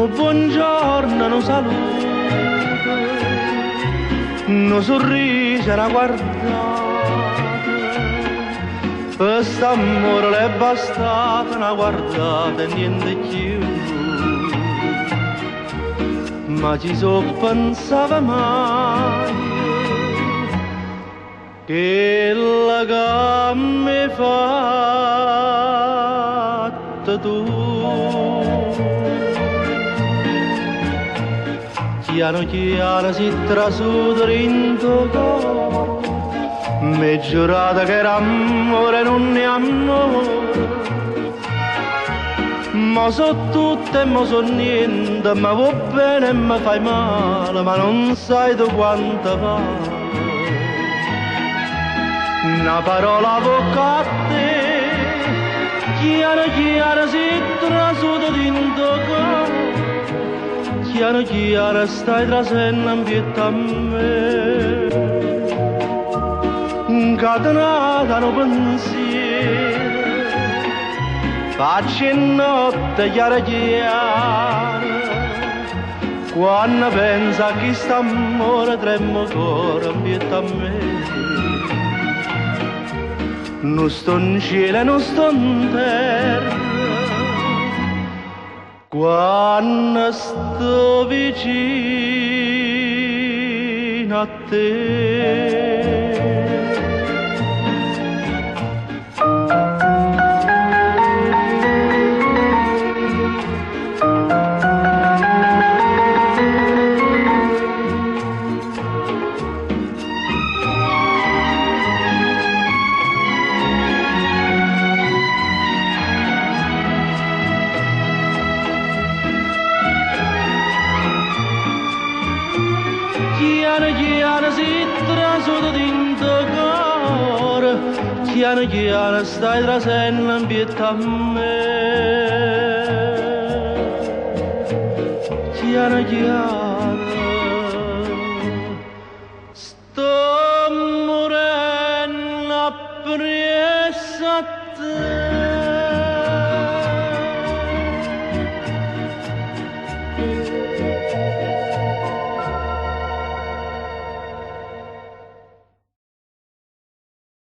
Buongiorno, non saluto, non sorriso, una guardata, quest'amore l'è bastata, una guardata e niente più. Ma ci so pensava mai che la che mi hai fatto tu. Piano piano si trasuda in tuo cuore, mi giurata che era amore non è amore. Ma so tutto e ma so niente, ma va bene e mi fai male, ma non sai tu quanto vale. Una parola tocca a te, piano piano si trasuda in tuo cuore. Chiaro chiaro stai trasendo in pietà a me, incatenata no pensiero, faccia in notte chiara chiara, quando pensa a chi sta amore tremo cuore in pietà a me. Non sto in cielo e non sto in terra, quando sto vicino a te. Chiaro chiaro si trasuda dentro cuore, chiaro chiaro stai trasendo in pietà a me. Chiaro chiaro